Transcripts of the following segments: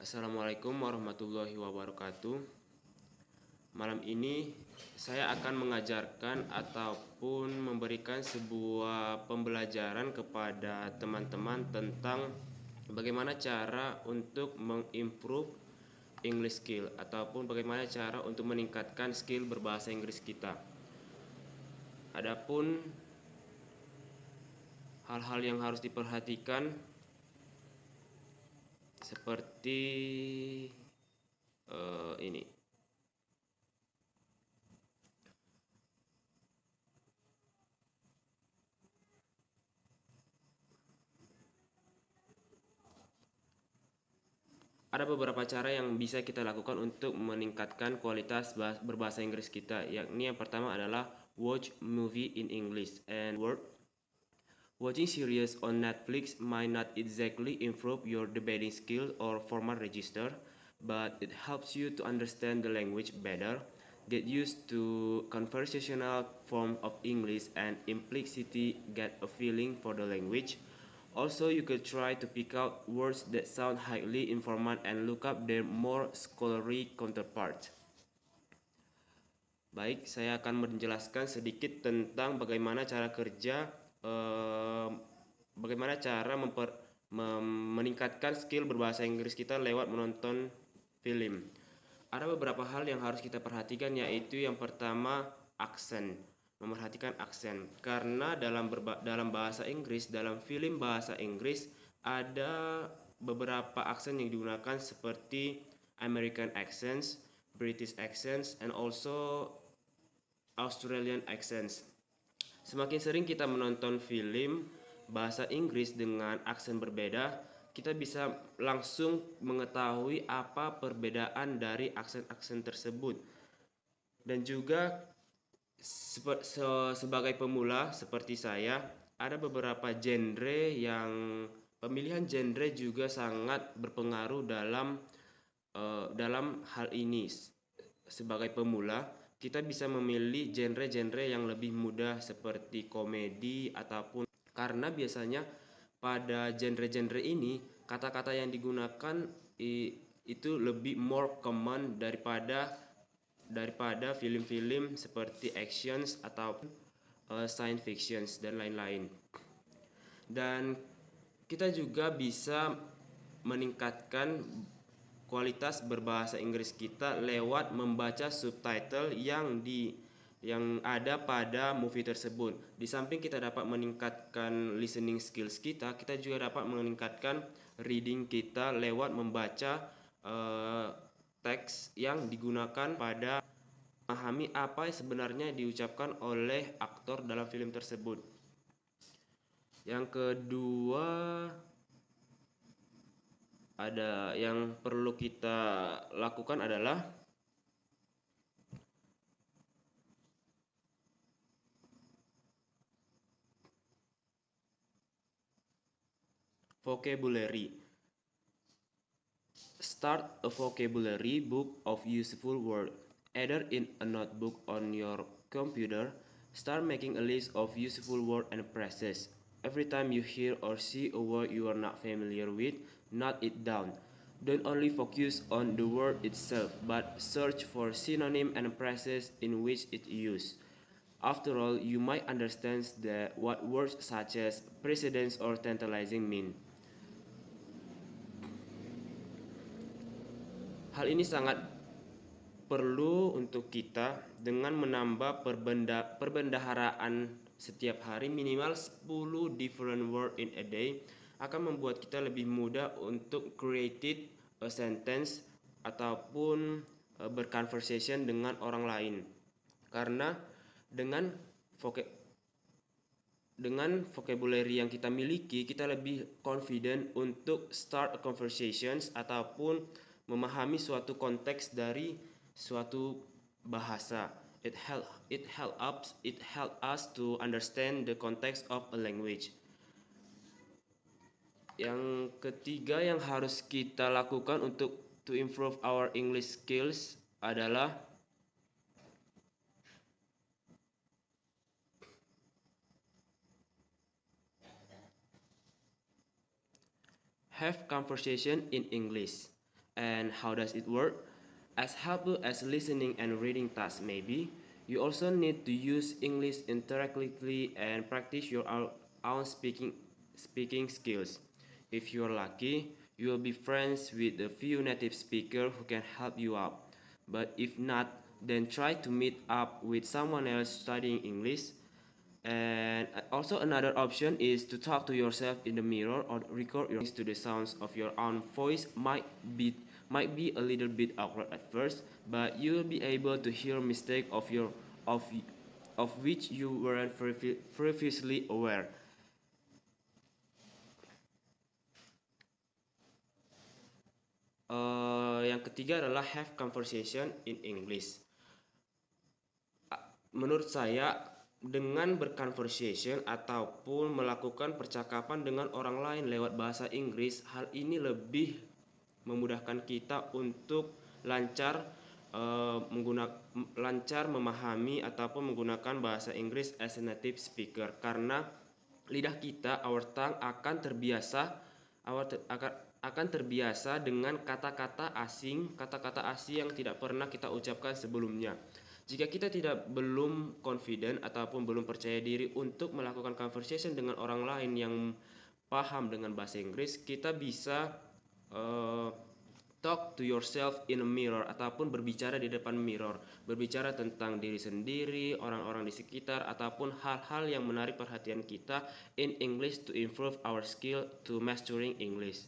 Assalamualaikum warahmatullahi wabarakatuh. Malam ini saya akan mengajarkan ataupun memberikan sebuah pembelajaran kepada teman-teman tentang bagaimana cara untuk mengimprove English skill ataupun bagaimana cara untuk meningkatkan skill berbahasa Inggris kita. Adapun hal-hal yang harus diperhatikan seperti ini. Ada beberapa cara yang bisa kita lakukan untuk meningkatkan kualitas berbahasa Inggris kita, yakni yang pertama adalah watch movie in English and word. Watching series on Netflix might not exactly improve your debating skill or formal register, but it helps you to understand the language better, get used to conversational form of English, and implicitly get a feeling for the language. Also, you could try to pick out words that sound highly informal and look up their more scholarly counterparts. Baik, saya akan menjelaskan sedikit tentang bagaimana cara kerja, bagaimana cara meningkatkan skill berbahasa Inggris kita lewat menonton film. Ada beberapa hal yang harus kita perhatikan, yaitu yang pertama aksen. Memerhatikan aksen, karena dalam bahasa Inggris, dalam film bahasa Inggris ada beberapa aksen yang digunakan seperti American accents, British accents, and also Australian accents. Semakin sering kita menonton film bahasa Inggris dengan aksen berbeda, kita bisa langsung mengetahui apa perbedaan dari aksen-aksen tersebut. Dan juga sebagai pemula seperti saya, ada beberapa genre yang pemilihan genre juga sangat berpengaruh dalam hal ini. Sebagai pemula, kita bisa memilih genre-genre yang lebih mudah seperti komedi ataupun, karena biasanya pada genre-genre ini kata-kata yang digunakan itu lebih more common daripada film-film seperti actions ataupun science fiction dan lain-lain. Dan kita juga bisa meningkatkan kualitas berbahasa Inggris kita lewat membaca subtitle yang ada pada movie tersebut. Di samping kita dapat meningkatkan listening skills kita juga dapat meningkatkan reading kita lewat membaca teks yang digunakan pada memahami apa yang sebenarnya diucapkan oleh aktor dalam film tersebut. Yang kedua, ada yang perlu kita lakukan adalah vocabulary. Start a vocabulary book of useful words, either in a notebook on your computer. Start making a list of useful words and phrases. Every time you hear or see a word you are not familiar with, note it down. Don't only focus on the word itself, but search for synonyms and phrases in which it is used. After all, you might understand what words such as precedence or tantalizing mean. Hal ini sangat perlu untuk kita dengan menambah perbendaharaan setiap hari minimal 10 different words in a day akan membuat kita lebih mudah untuk create a sentence ataupun berconversation dengan orang lain. Karena dengan vocabulary yang kita miliki, kita lebih confident untuk start conversations ataupun memahami suatu konteks dari suatu bahasa. It helps us to understand the context of a language. Yang ketiga yang harus kita lakukan untuk to improve our English skills adalah have conversation in English. And how does it work? As helpful as listening and reading tasks may be, you also need to use English interactively and practice your own speaking skills. If you're lucky, you will be friends with a few native speakers who can help you out. But if not, then try to meet up with someone else studying English. And also another option is to talk to yourself in the mirror or record your to the sounds of your own voice might be a little bit awkward at first, but you will be able to hear mistake of of which you weren't previously aware. Yang ketiga adalah have conversation in English. Menurut saya, dengan berconversation ataupun melakukan percakapan dengan orang lain lewat bahasa Inggris, hal ini lebih memudahkan kita untuk lancar lancar memahami ataupun menggunakan bahasa Inggris as a native speaker, karena lidah kita, our tongue akan terbiasa dengan kata-kata asing yang tidak pernah kita ucapkan sebelumnya. Jika kita belum confident ataupun belum percaya diri untuk melakukan conversation dengan orang lain yang paham dengan bahasa Inggris, kita bisa uh, talk to yourself in a mirror ataupun berbicara di depan mirror, berbicara tentang diri sendiri, orang-orang di sekitar, ataupun hal-hal yang menarik perhatian kita in English to improve our skill to mastering English.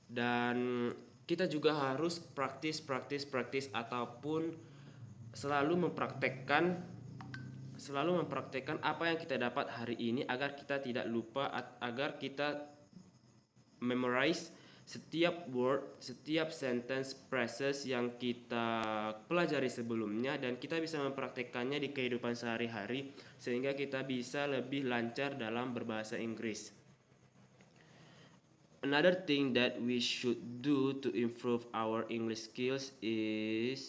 Dan kita juga harus praktis ataupun selalu mempraktekkan apa yang kita dapat hari ini agar kita tidak lupa, agar kita memorize setiap word, setiap sentence, phrases yang kita pelajari sebelumnya, dan kita bisa mempraktekkannya di kehidupan sehari-hari sehingga kita bisa lebih lancar dalam berbahasa Inggris. Another thing that we should do to improve our English skills is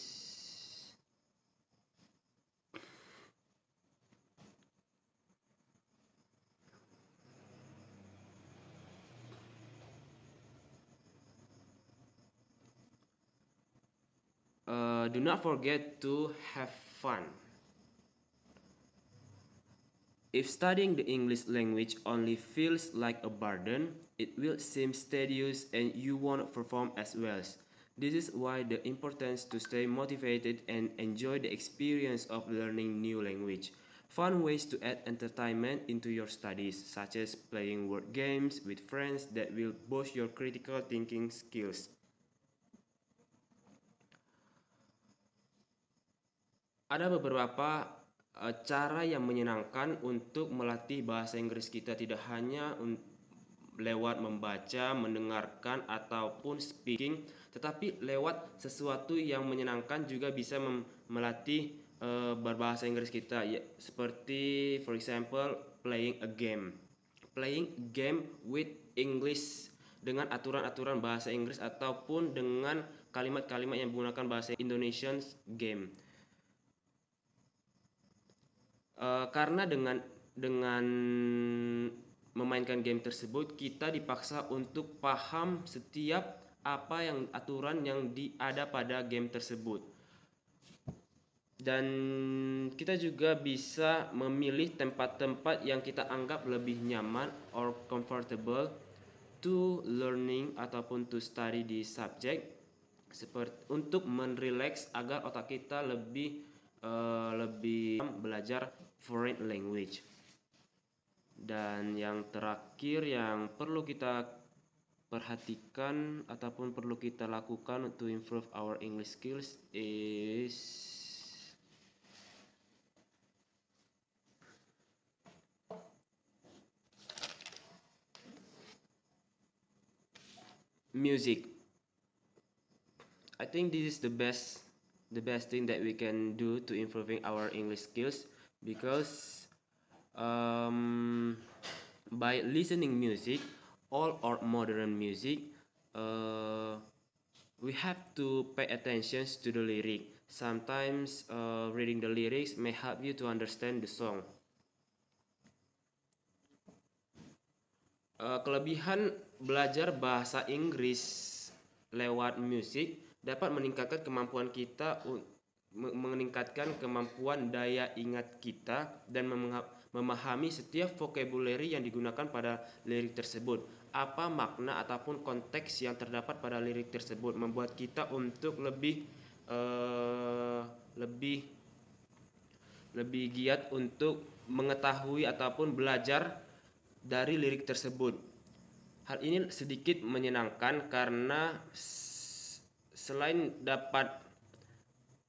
do not forget to have fun. If studying the English language only feels like a burden, it will seem tedious and you won't perform as well. This is why the importance to stay motivated and enjoy the experience of learning new language. Fun ways to add entertainment into your studies, such as playing word games with friends that will boost your critical thinking skills. Ada beberapa cara yang menyenangkan untuk melatih bahasa Inggris kita, tidak hanya lewat membaca, mendengarkan, ataupun speaking, tetapi lewat sesuatu yang menyenangkan juga bisa melatih berbahasa Inggris kita, ya, seperti for example playing a game with English dengan aturan-aturan bahasa Inggris ataupun dengan kalimat-kalimat yang menggunakan bahasa Indonesian game. Karena dengan memainkan game tersebut kita dipaksa untuk paham setiap aturan yang ada pada game tersebut, dan kita juga bisa memilih tempat-tempat yang kita anggap lebih nyaman or comfortable to learning ataupun to study the subject, seperti untuk menrelax agar otak kita lebih belajar foreign language. Dan yang terakhir yang perlu kita perhatikan ataupun perlu kita lakukan to improve our English skills is music. I think this is the best thing that we can do to improving our English skills, because by listening music, all or modern music, we have to pay attention to the lyric. Sometimes reading the lyrics may help you to understand the song. Kelebihan belajar bahasa Inggris lewat musik dapat meningkatkan kemampuan kita meningkatkan kemampuan daya ingat kita dan memahami setiap vocabulary yang digunakan pada lirik tersebut. Apa makna ataupun konteks yang terdapat pada lirik tersebut membuat kita untuk lebih giat untuk mengetahui ataupun belajar dari lirik tersebut. Hal ini sedikit menyenangkan karena selain dapat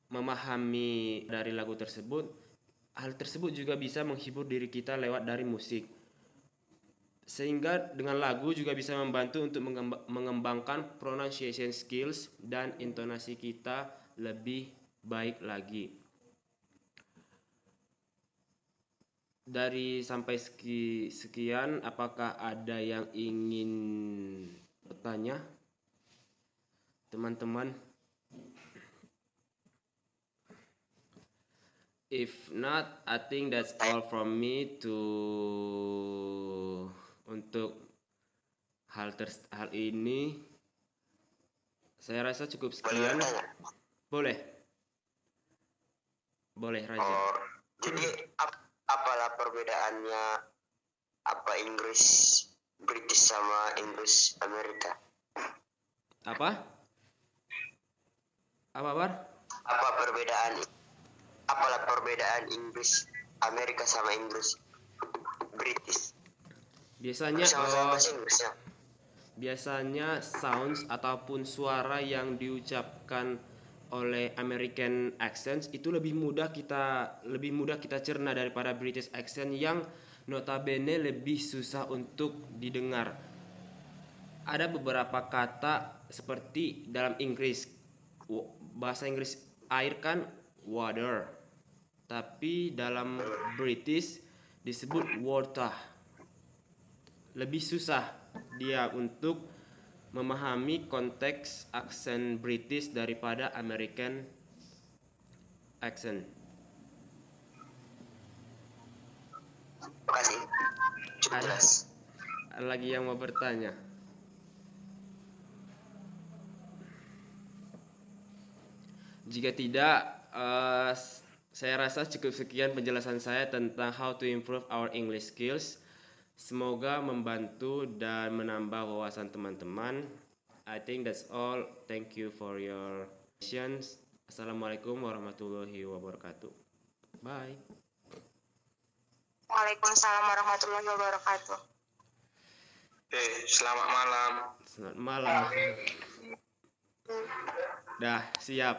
memahami dari lagu tersebut, hal tersebut juga bisa menghibur diri kita lewat dari musik. Sehingga dengan lagu juga bisa membantu untuk mengembangkan pronunciation skills dan intonasi kita lebih baik lagi. Dari sampai sekian, apakah ada yang ingin bertanya, teman-teman? If not, I think that's all from me untuk hal ini. Saya rasa cukup sekian. Boleh Raja. Jadi apalah perbedaannya Inggris British sama Inggris Amerika? Apa Bar? Apalah perbedaan Inggris Amerika sama Inggris British? Biasanya sounds ataupun suara yang diucapkan oleh American accents itu lebih mudah kita cerna daripada British accent yang notabene lebih susah untuk didengar. Ada beberapa kata seperti dalam Inggris, bahasa Inggris air kan water, tapi dalam British disebut water. Lebih susah dia untuk memahami konteks aksen British daripada American accent. Makasih. Cukup jelas. Ada lagi yang mau bertanya? Jika tidak, saya rasa cukup sekian penjelasan saya tentang how to improve our English skills. Semoga membantu dan menambah wawasan teman-teman. I think that's all. Thank you for your questions. Assalamualaikum warahmatullahi wabarakatuh. Bye. Waalaikumsalam warahmatullahi wabarakatuh. Selamat malam. Selamat malam. Dah, siap.